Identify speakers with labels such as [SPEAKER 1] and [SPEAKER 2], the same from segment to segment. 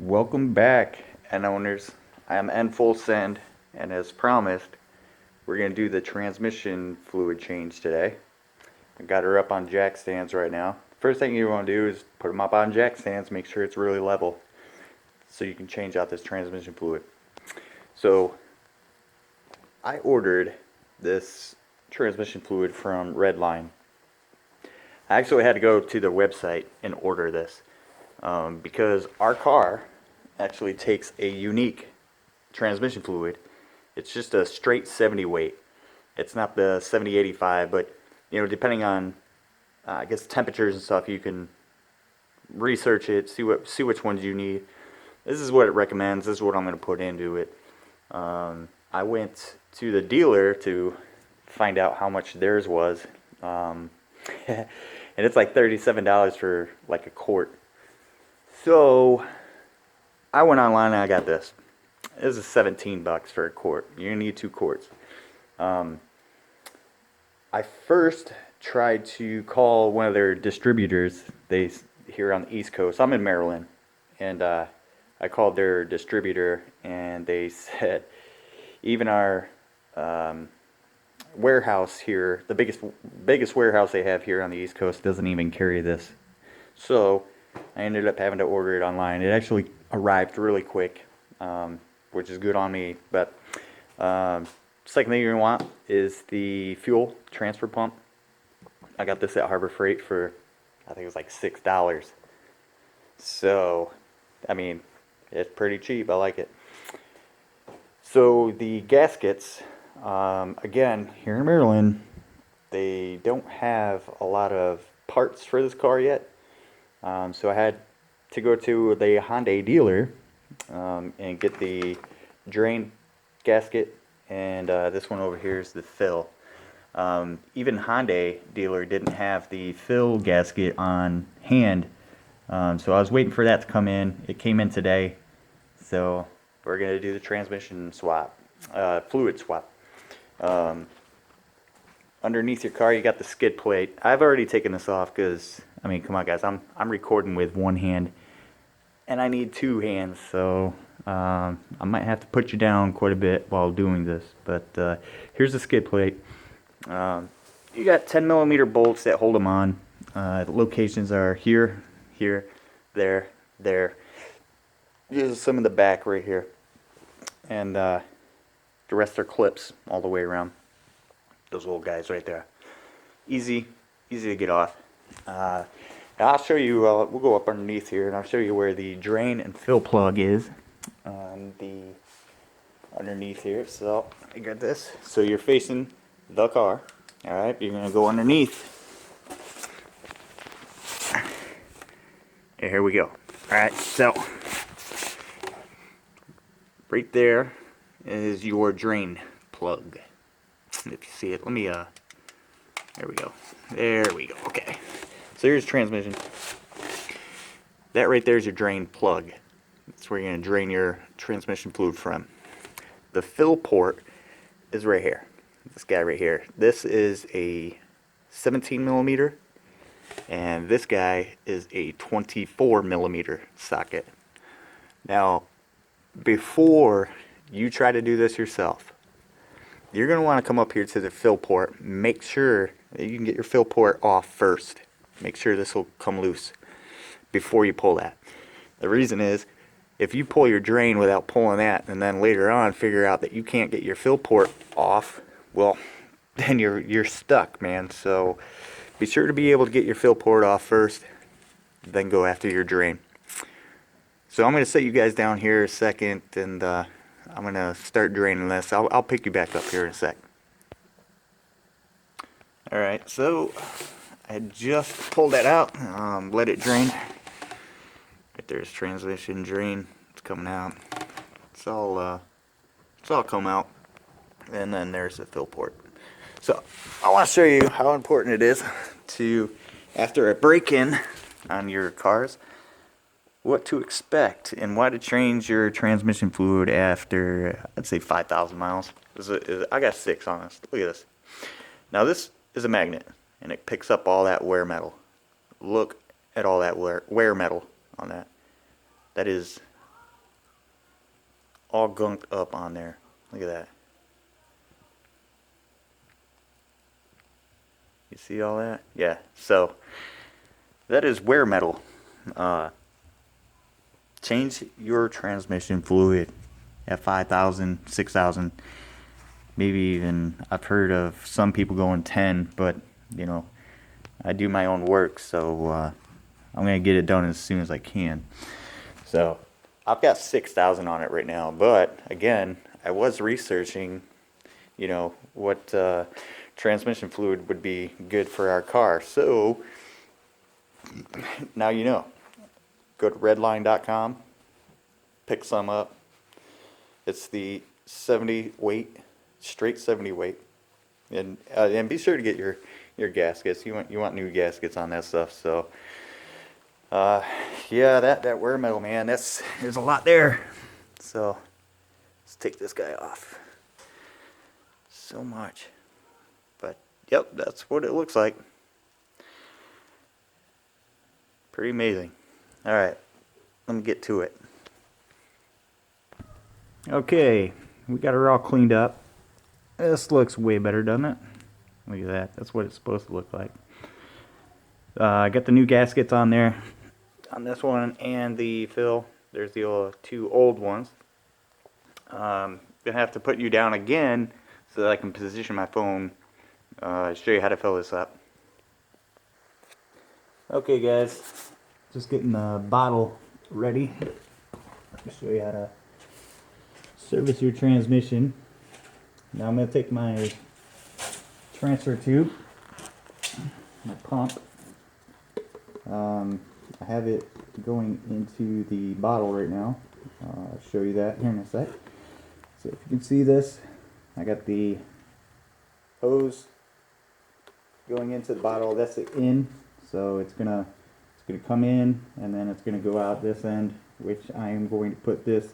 [SPEAKER 1] Welcome back, N owners. I am N-FullSend, and as promised, we're going to do the transmission fluid change today. I got her up on jack stands right now. First thing you want to do is put them up on jack stands, make sure it's really level, so you can change out this transmission fluid. So, I ordered this transmission fluid from Redline. I actually had to go to their website and order this. Because our car actually takes a unique transmission fluid. It's just a straight 70 weight. It's not the 7085, but depending on I guess temperatures and stuff, you can research it, see which ones you need. This is what it recommends. This is what I'm going to put into it. I went to the dealer to find out how much theirs was, and it's like $37 for like a quart. So I went online and I got this. This is 17 bucks for a quart. You're gonna need 2 quarts. I first tried to call one of their distributors. They here on the East Coast. I'm in Maryland, and I called their distributor, and they said even our warehouse here, the biggest warehouse they have here on the East Coast, doesn't even carry this. So I ended up having to order it online. It actually arrived really quick, which is good on me. But second thing you're going to want is the fuel transfer pump. I got this at Harbor Freight for, I think it was like $6. So, I mean, it's pretty cheap. I like it. So the gaskets, again, here in Maryland, they don't have a lot of parts for this car yet. So I had to go to the Hyundai dealer and get the drain gasket, and this one over here is the fill. Even Hyundai dealer didn't have the fill gasket on hand, so I was waiting for that to come in. It came in today, so we're going to do the transmission swap, fluid swap. Underneath your car, you got the skid plate. I've already taken this off because, I mean, come on, guys. I'm recording with one hand, and I need 2 hands, so I might have to put you down quite a bit while doing this. But here's the skid plate. You got 10mm bolts that hold them on. The locations are here, here, there, there. Here's some in the back right here, and the rest are clips all the way around. Those little guys right there. Easy to get off. I'll show you, we'll go up underneath here and I'll show you where the drain and fill plug is on the underneath here. So I got this. So you're facing the car. Alright, you're going to go underneath. And here we go. Alright, so right there is your drain plug. If you see it, let me, there we go. There we go. Okay. So here's transmission. That right there is your drain plug. That's where you're going to drain your transmission fluid from. The fill port is right here. This guy right here. This is a 17mm, and this guy is a 24mm socket. Now, before you try to do this yourself, you're going to want to come up here to the fill port. Make sure that you can get your fill port off first. Make sure this will come loose before you pull that. The reason is, if you pull your drain without pulling that, and then later on figure out that you can't get your fill port off, well, then you're stuck, man. So be sure to be able to get your fill port off first, then go after your drain. So I'm going to set you guys down here a second, and I'm going to start draining this. I'll pick you back up here in a sec. Alright, so I just pulled that out, let it drain. Right there's transmission drain. It's coming out. It's all come out. And then there's the fill port. So I want to show you how important it is to, after a break-in on your cars, what to expect and why to change your transmission fluid after, I'd say, 5,000 miles. I got 6 on this. Look at this. Now this is a magnet, and it picks up all that wear metal. Look at all that wear metal on that. That is all gunked up on there. Look at that. You see all that? Yeah, so that is wear metal. Change your transmission fluid at 5,000, 6,000, maybe even, I've heard of some people going 10, but you know, I do my own work, so I'm gonna get it done as soon as I can. So I've got 6,000 on it right now, but again, I was researching, you know, what transmission fluid would be good for our car. So now you know. Go to redline.com, pick some up. It's the 70 weight, straight 70 weight, and be sure to get your gaskets. You want new gaskets on that stuff. So yeah, that wear metal, man. There's a lot there. So let's take this guy off. So much, but yep, that's what it looks like. Pretty amazing. All right, let me get to it. Okay, we got her all cleaned up. This looks way better, doesn't it? Look at that. That's what it's supposed to look like. I got the new gaskets on there, on this one and the fill. There's the two old ones. Gonna have to put you down again so that I can position my phone. Show you how to fill this up. Okay, guys. Just getting the bottle ready. Let me show you how to service your transmission. Now I'm going to take my transfer tube, my pump. I have it going into the bottle right now. I'll show you that here in a sec. So if you can see this, I got the hose going into the bottle. That's the in, so it's gonna come in and then it's gonna go out this end, which I am going to put this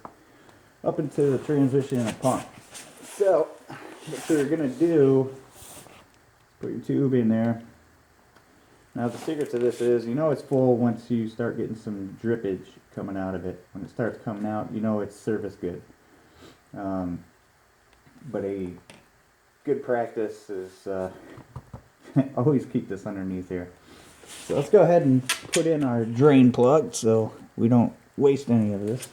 [SPEAKER 1] up into the transmission and a pump. So what you're gonna do, put your tube in there. Now the secret to this is, you know it's full once you start getting some drippage coming out of it. When it starts coming out, you know it's service good. But a good practice is always keep this underneath here. So let's go ahead and put in our drain plug so we don't waste any of this.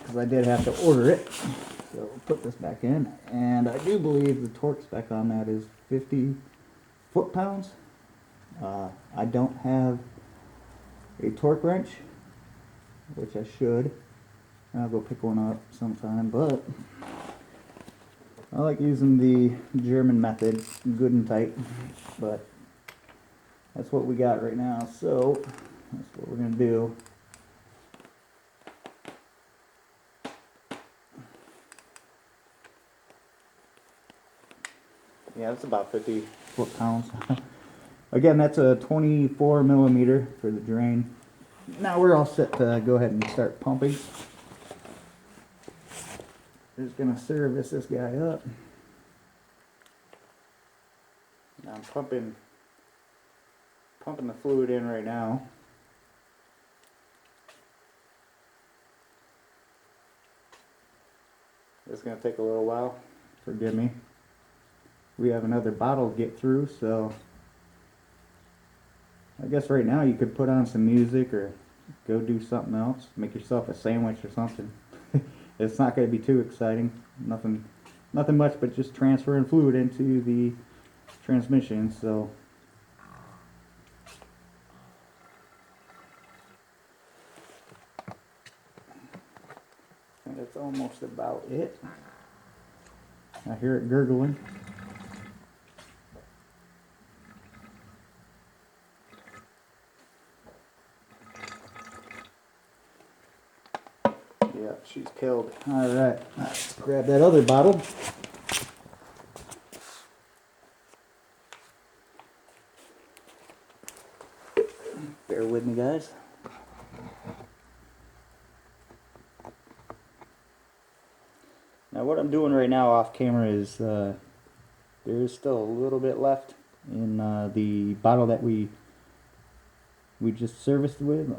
[SPEAKER 1] Because I did have to order it. So we'll put this back in. And I do believe the torque spec on that is 50 foot-pounds. I don't have a torque wrench, which I should. I'll go pick one up sometime, but I like using the German method, good and tight, but that's what we got right now, so that's what we're going to do. Yeah, it's about 50 foot-pounds. Again, that's a 24 millimeter for the drain. Now we're all set to go ahead and start pumping. Just going to service this guy up. Now I'm pumping the fluid in right now. It's going to take a little while. Forgive me. We have another bottle to get through, so I guess right now you could put on some music or go do something else. Make yourself a sandwich or something. It's not going to be too exciting. Nothing much, but just transferring fluid into the transmission. So and that's almost about it. I hear it gurgling. Yeah, she's killed. Alright, let's grab that other bottle. Bear with me, guys. Now what I'm doing right now off camera is there is still a little bit left in the bottle that we just serviced with.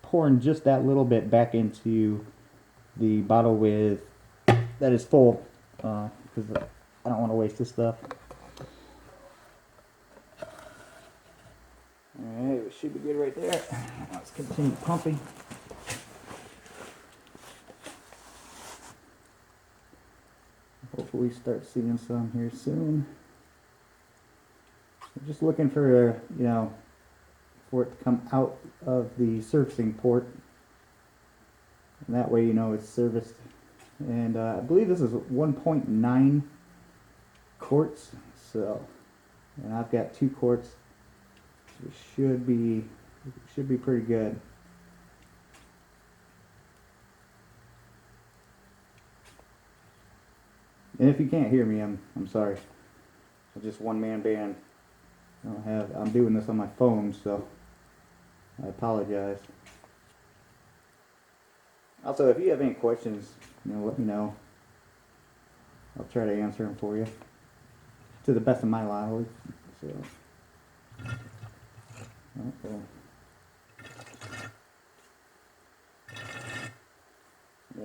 [SPEAKER 1] Pouring just that little bit back into
[SPEAKER 2] the bottle with that is full, because I don't want to waste this stuff. Alright, we should be good right there. Let's continue pumping. Hopefully start seeing some here soon. I'm just looking for, you know, for it to come out of the servicing port. And that way you know it's serviced. And I believe this is 1.9 quarts. So, and I've got 2 quarts. So it should be pretty good. And if you can't hear me, I'm sorry. I'm just one-man band. I'm doing this on my phone, so I apologize. Also, if you have any questions, you know, let me know. I'll try to answer them for you to the best of my knowledge. So, okay.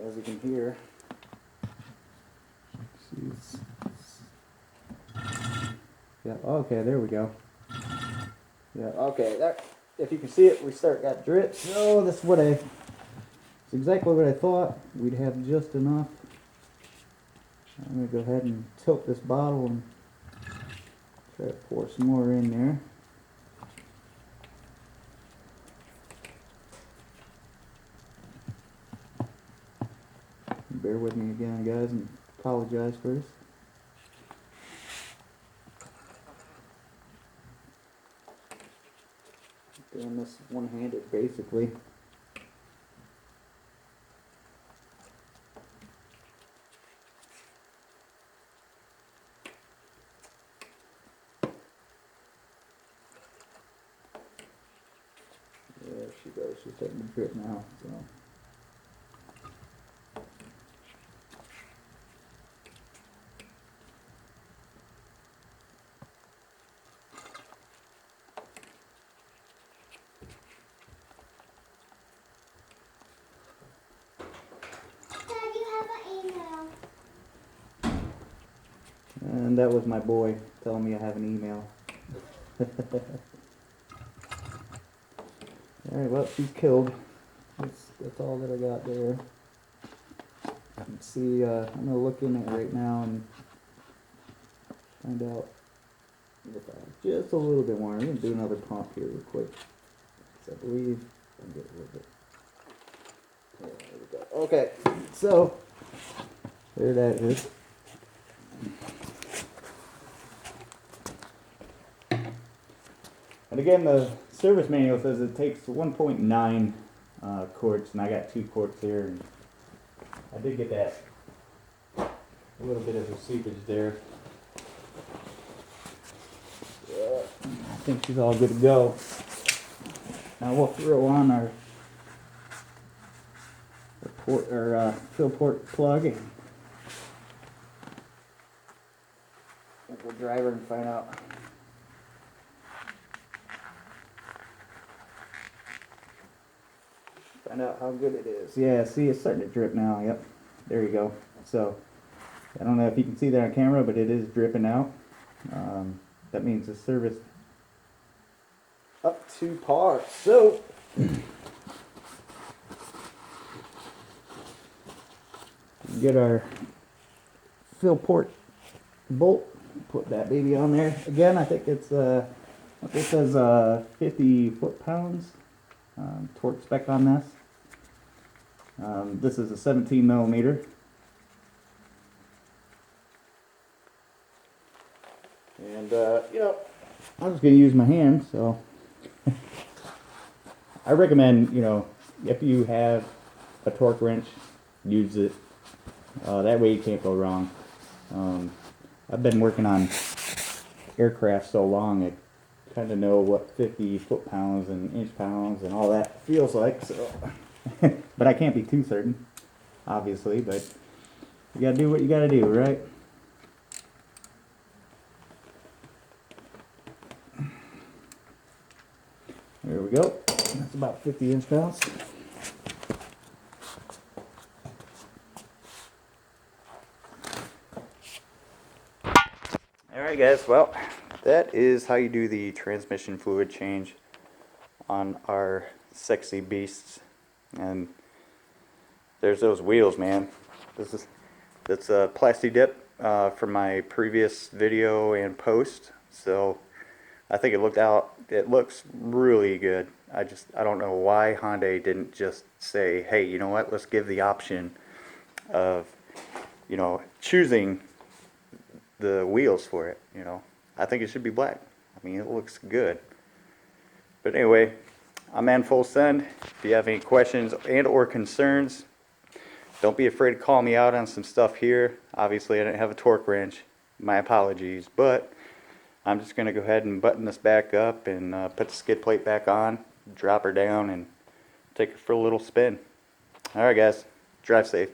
[SPEAKER 2] As you can hear, yeah. Okay, there we go. Yeah. Okay. That, if you can see it, we got drips. So that's what it's exactly what I thought. We'd have just enough. I'm gonna go ahead and tilt this bottle and try to pour some more in there. Bear with me again, guys, and apologize for this. Doing this one-handed, basically. There she goes. She's starting to drip now. So. And that was my boy telling me I have an email. Alright, well, she's killed. That's all that I got there. Let's see, I'm going to look in it right now and find out if I have just a little bit more. I'm going to do another pump here real quick. I believe I'm getting a little bit. There we go. Okay, so there that is. And again, the service manual says it takes 1.9 quarts, and I got 2 quarts here. And I did get that a little bit of a seepage there. I think she's all good to go. Now we'll throw on our fill port plug, and we'll drive her and find out. Find out how good it is. Yeah, see, it's starting to drip now. Yep, there you go. So, I don't know if you can see that on camera, but it is dripping out. That means the service up to par. So, get our fill port bolt. Put that baby on there. Again, I think it's it says 50 foot-pounds. Torque spec on this. This is a 17 millimeter. And, you know, I'm just going to use my hand, so I recommend, you know, if you have a torque wrench, use it. That way you can't go wrong. I've been working on aircraft so long, I kind of know what 50 foot-pounds and inch-pounds and all that feels like, so but I can't be too certain, obviously, but you gotta do what you gotta do, right? There we go. That's about 50 inch-pounds.
[SPEAKER 1] Alright guys, well, that is how you do the transmission fluid change on our sexy beasts. And there's those wheels, man. That's a plasti dip from my previous video and post. So I think it looks really good. I don't know why Hyundai didn't just say, hey, you know what, let's give the option of, you know, choosing the wheels for it, you know. I think it should be black. I mean, it looks good. But anyway, I'm N-FullSend. If you have any questions and or concerns, don't be afraid to call me out on some stuff here. Obviously, I didn't have a torque wrench. My apologies. But I'm just going to go ahead and button this back up and put the skid plate back on, drop her down, and take her for a little spin. Alright guys, drive safe.